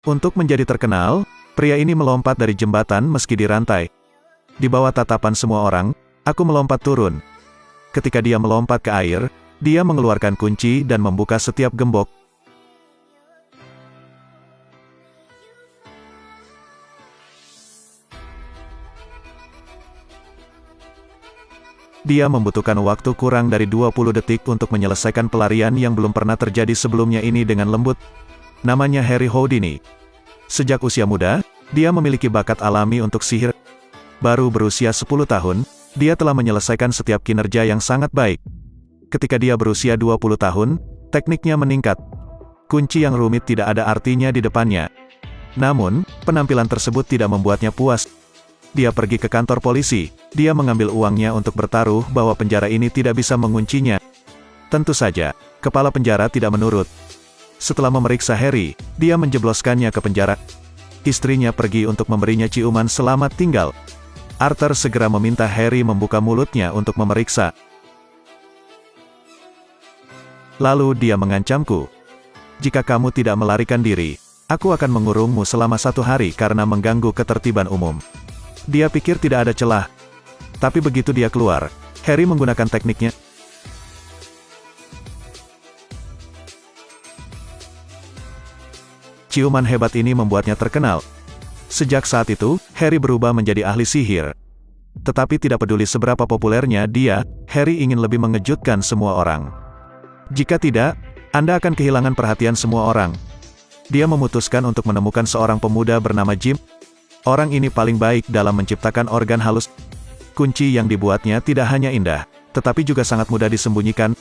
Untuk menjadi terkenal, pria ini melompat dari jembatan meski dirantai. Di bawah tatapan semua orang, aku melompat turun. Ketika dia melompat ke air, dia mengeluarkan kunci dan membuka setiap gembok. Dia membutuhkan waktu kurang dari 20 detik untuk menyelesaikan pelarian yang belum pernah terjadi sebelumnya ini dengan lembut. Namanya Harry Houdini. Sejak usia muda, dia memiliki bakat alami untuk sihir. Baru berusia 10 tahun, dia telah menyelesaikan setiap kinerja yang sangat baik. Ketika dia berusia 20 tahun, tekniknya meningkat. Kunci yang rumit tidak ada artinya di depannya. Namun, penampilan tersebut tidak membuatnya puas. Dia pergi ke kantor polisi. Dia mengambil uangnya untuk bertaruh bahwa penjara ini tidak bisa menguncinya. Tentu saja, kepala penjara tidak menurut. Setelah memeriksa Harry, dia menjebloskannya ke penjara. Istrinya pergi untuk memberinya ciuman selamat tinggal. Arthur segera meminta Harry membuka mulutnya untuk memeriksa. Lalu dia mengancamku. Jika kamu tidak melarikan diri, aku akan mengurungmu selama 1 hari karena mengganggu ketertiban umum. Dia pikir tidak ada celah. Tapi begitu dia keluar, Harry menggunakan tekniknya. Ciuman hebat ini membuatnya terkenal. Sejak saat itu, Harry berubah menjadi ahli sihir. Tetapi tidak peduli seberapa populernya dia, Harry ingin lebih mengejutkan semua orang. Jika tidak, Anda akan kehilangan perhatian semua orang. Dia memutuskan untuk menemukan seorang pemuda bernama Jim. Orang ini paling baik dalam menciptakan organ halus. Kunci yang dibuatnya tidak hanya indah, tetapi juga sangat mudah disembunyikan.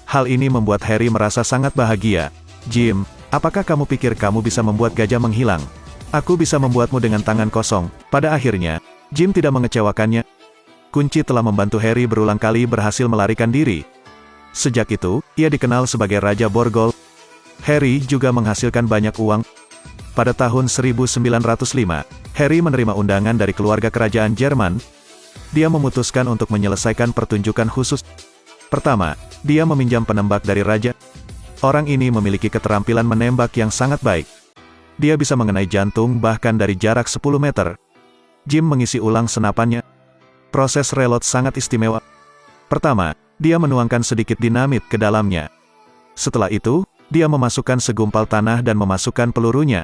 Hal ini membuat Harry merasa sangat bahagia. Jim, apakah kamu pikir kamu bisa membuat gajah menghilang? Aku bisa membuatmu dengan tangan kosong. Pada akhirnya, Jim tidak mengecewakannya. Kunci telah membantu Harry berulang kali berhasil melarikan diri. Sejak itu, ia dikenal sebagai Raja Borgol. Harry juga menghasilkan banyak uang. Pada tahun 1905, Harry menerima undangan dari keluarga kerajaan Jerman. Dia memutuskan untuk menyelesaikan pertunjukan khusus. Pertama, dia meminjam penembak dari raja. Orang ini memiliki keterampilan menembak yang sangat baik. Dia bisa mengenai jantung bahkan dari jarak 10 meter. Jim mengisi ulang senapannya. Proses reload sangat istimewa. Pertama, dia menuangkan sedikit dinamit ke dalamnya. Setelah itu, dia memasukkan segumpal tanah dan memasukkan pelurunya.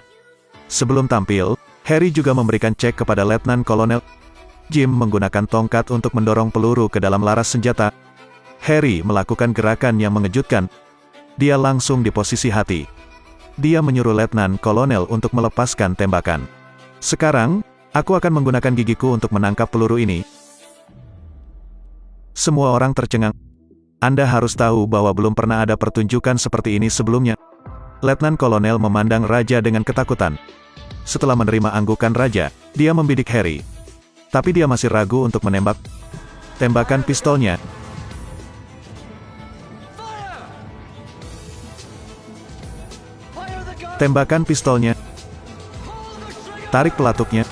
Sebelum tampil, Harry juga memberikan cek kepada Letnan Kolonel. Jim menggunakan tongkat untuk mendorong peluru ke dalam laras senjata. Harry melakukan gerakan yang mengejutkan. Dia langsung di posisi hati. Dia menyuruh Letnan Kolonel untuk melepaskan tembakan. Sekarang, aku akan menggunakan gigiku untuk menangkap peluru ini. Semua orang tercengang. Anda harus tahu bahwa belum pernah ada pertunjukan seperti ini sebelumnya. Letnan Kolonel memandang raja dengan ketakutan. Setelah menerima anggukan raja, dia membidik Harry. Tapi dia masih ragu untuk menembak. Tembakan pistolnya. Tembakan pistolnya. Tarik pelatuknya.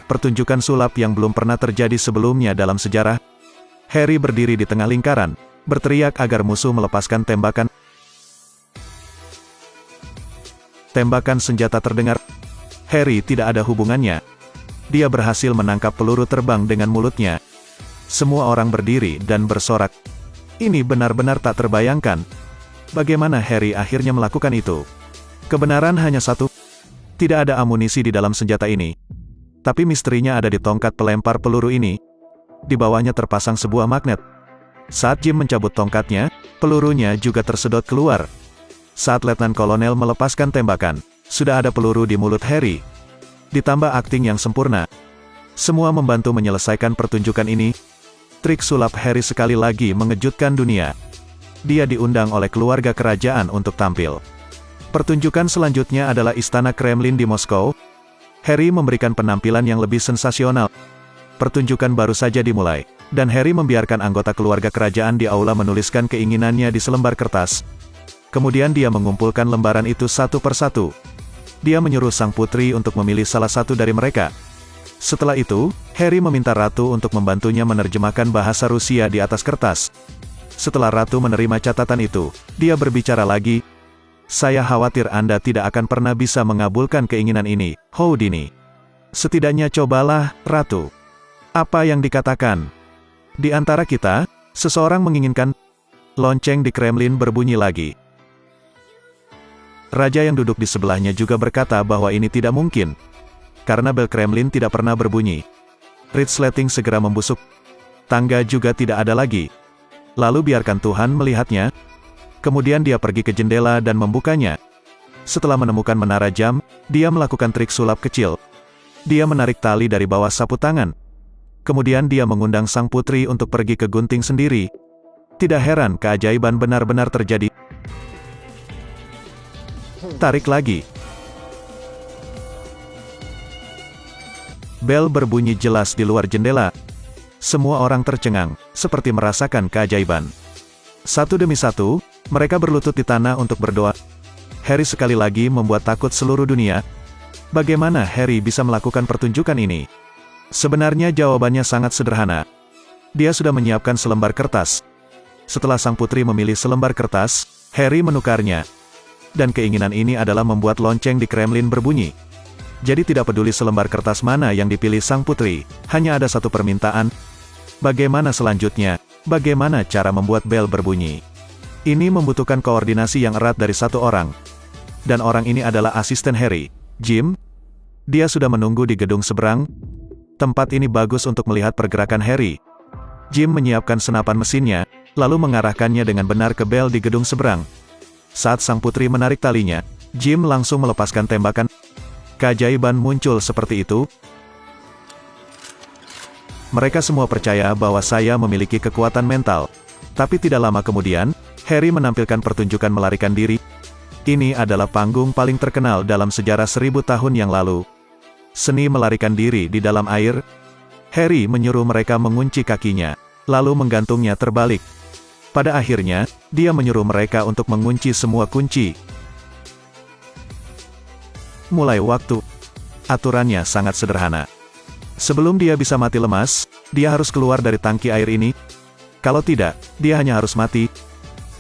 Pertunjukan sulap yang belum pernah terjadi sebelumnya dalam sejarah. Harry berdiri di tengah lingkaran, berteriak agar musuh melepaskan tembakan. Tembakan senjata terdengar. Harry tidak ada hubungannya. Dia berhasil menangkap peluru terbang dengan mulutnya. Semua orang berdiri dan bersorak. Ini benar-benar tak terbayangkan. Bagaimana Harry akhirnya melakukan itu? Kebenaran hanya satu. Tidak ada amunisi di dalam senjata ini. Tapi misterinya ada di tongkat pelempar peluru ini. Di bawahnya terpasang sebuah magnet. Saat Jim mencabut tongkatnya, pelurunya juga tersedot keluar. Saat Letnan Kolonel melepaskan tembakan, sudah ada peluru di mulut Harry. Ditambah akting yang sempurna. Semua membantu menyelesaikan pertunjukan ini. Trik sulap Harry sekali lagi mengejutkan dunia. Dia diundang oleh keluarga kerajaan untuk tampil. Pertunjukan selanjutnya adalah Istana Kremlin di Moskow. Harry memberikan penampilan yang lebih sensasional. Pertunjukan baru saja dimulai, dan Harry membiarkan anggota keluarga kerajaan di aula menuliskan keinginannya di selembar kertas. Kemudian dia mengumpulkan lembaran itu satu persatu. Dia menyuruh sang putri untuk memilih salah satu dari mereka. Setelah itu, Harry meminta Ratu untuk membantunya menerjemahkan bahasa Rusia di atas kertas. Setelah Ratu menerima catatan itu, dia berbicara lagi. Saya khawatir Anda tidak akan pernah bisa mengabulkan keinginan ini, Houdini. Setidaknya cobalah, Ratu. Apa yang dikatakan? Di antara kita, seseorang menginginkan. Lonceng di Kremlin berbunyi lagi. Raja yang duduk di sebelahnya juga berkata bahwa ini tidak mungkin. Karena bel Kremlin tidak pernah berbunyi. Resleting segera membusuk. Tangga juga tidak ada lagi. Lalu biarkan Tuhan melihatnya. Kemudian dia pergi ke jendela dan membukanya. Setelah menemukan menara jam, dia melakukan trik sulap kecil. Dia menarik tali dari bawah sapu tangan. Kemudian dia mengundang sang putri untuk pergi ke gunting sendiri. Tidak heran keajaiban benar-benar terjadi. Tarik lagi. Bel berbunyi jelas di luar jendela. Semua orang tercengang, seperti merasakan keajaiban. Satu demi satu, mereka berlutut di tanah untuk berdoa. Harry sekali lagi membuat takut seluruh dunia. Bagaimana Harry bisa melakukan pertunjukan ini? Sebenarnya jawabannya sangat sederhana. Dia sudah menyiapkan selembar kertas. Setelah sang putri memilih selembar kertas, Harry menukarnya. Dan keinginan ini adalah membuat lonceng di Kremlin berbunyi. Jadi tidak peduli selembar kertas mana yang dipilih sang putri, hanya ada satu permintaan. Bagaimana selanjutnya? Bagaimana cara membuat bel berbunyi? Ini membutuhkan koordinasi yang erat dari satu orang. Dan orang ini adalah asisten Harry, Jim. Dia sudah menunggu di gedung seberang. Tempat ini bagus untuk melihat pergerakan Harry. Jim menyiapkan senapan mesinnya, lalu mengarahkannya dengan benar ke bel di gedung seberang. Saat sang putri menarik talinya, Jim langsung melepaskan tembakan. Keajaiban muncul seperti itu. Mereka semua percaya bahwa saya memiliki kekuatan mental. Tapi tidak lama kemudian, Harry menampilkan pertunjukan melarikan diri. Ini adalah panggung paling terkenal dalam sejarah 1000 tahun yang lalu. Seni melarikan diri di dalam air. Harry menyuruh mereka mengunci kakinya, lalu menggantungnya terbalik. Pada akhirnya, dia menyuruh mereka untuk mengunci semua kunci. Mulai waktu. Aturannya sangat sederhana. Sebelum dia bisa mati lemas, dia harus keluar dari tangki air ini. Kalau tidak, dia hanya harus mati.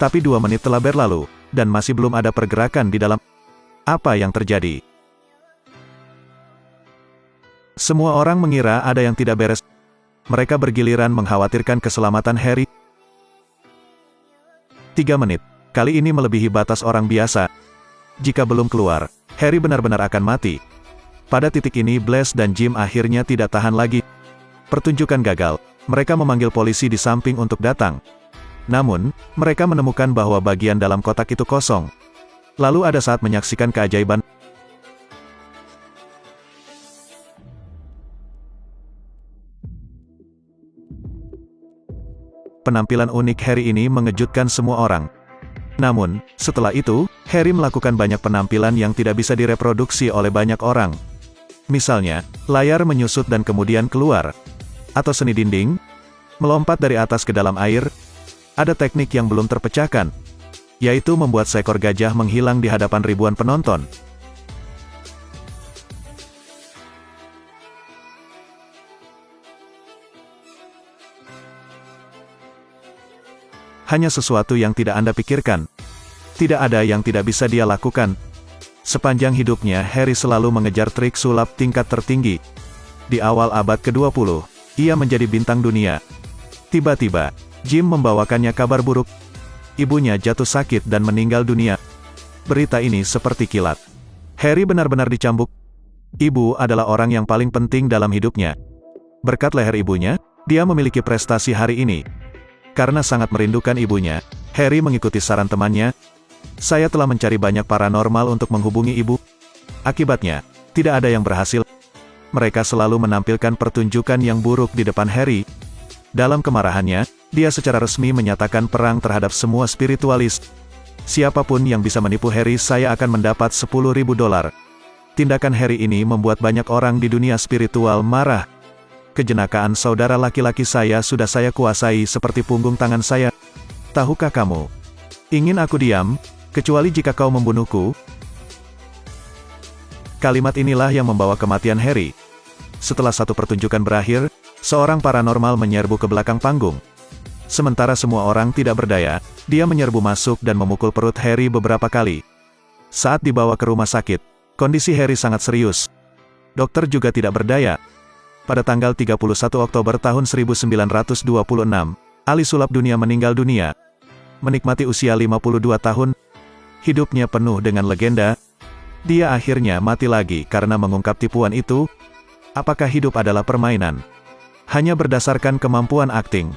Tapi 2 menit telah berlalu, dan masih belum ada pergerakan di dalam. Apa yang terjadi? Semua orang mengira ada yang tidak beres. Mereka bergiliran mengkhawatirkan keselamatan Harry. 3 menit. Kali ini melebihi batas orang biasa. Jika belum keluar, Harry benar-benar akan mati. Pada titik ini Blaise dan Jim akhirnya tidak tahan lagi. Pertunjukan gagal. Mereka memanggil polisi di samping untuk datang. Namun, mereka menemukan bahwa bagian dalam kotak itu kosong. Lalu ada saat menyaksikan keajaiban. Penampilan unik Harry ini mengejutkan semua orang. Namun, setelah itu, Harry melakukan banyak penampilan yang tidak bisa direproduksi oleh banyak orang. Misalnya, layar menyusut dan kemudian keluar. Atau seni dinding, melompat dari atas ke dalam air. Ada teknik yang belum terpecahkan, yaitu membuat seekor gajah menghilang di hadapan ribuan penonton. Hanya sesuatu yang tidak Anda pikirkan. Tidak ada yang tidak bisa dia lakukan. Sepanjang hidupnya, Harry selalu mengejar trik sulap tingkat tertinggi. Di awal abad ke-20, ia menjadi bintang dunia. Tiba-tiba, Jim membawakannya kabar buruk. Ibunya jatuh sakit dan meninggal dunia. Berita ini seperti kilat. Harry benar-benar dicambuk. Ibu adalah orang yang paling penting dalam hidupnya. Berkat leher ibunya, dia memiliki prestasi hari ini. Karena sangat merindukan ibunya, Harry mengikuti saran temannya. Saya telah mencari banyak paranormal untuk menghubungi ibu. Akibatnya, tidak ada yang berhasil. Mereka selalu menampilkan pertunjukan yang buruk di depan Harry. Dalam kemarahannya, dia secara resmi menyatakan perang terhadap semua spiritualis. Siapapun yang bisa menipu Harry, saya akan mendapat $10.000. Tindakan Harry ini membuat banyak orang di dunia spiritual marah. Kejenakaan saudara laki-laki saya sudah saya kuasai seperti punggung tangan saya. Tahukah kamu? Ingin aku diam, kecuali jika kau membunuhku. Kalimat inilah yang membawa kematian Harry. Setelah satu pertunjukan berakhir, seorang paranormal menyerbu ke belakang panggung. Sementara semua orang tidak berdaya, dia menyerbu masuk dan memukul perut Harry beberapa kali. Saat dibawa ke rumah sakit, kondisi Harry sangat serius. Dokter juga tidak berdaya. Pada tanggal 31 Oktober tahun 1926, ahli sulap dunia meninggal dunia. Menikmati usia 52 tahun, hidupnya penuh dengan legenda. Dia akhirnya mati lagi karena mengungkap tipuan itu. Apakah hidup adalah permainan? Hanya berdasarkan kemampuan akting.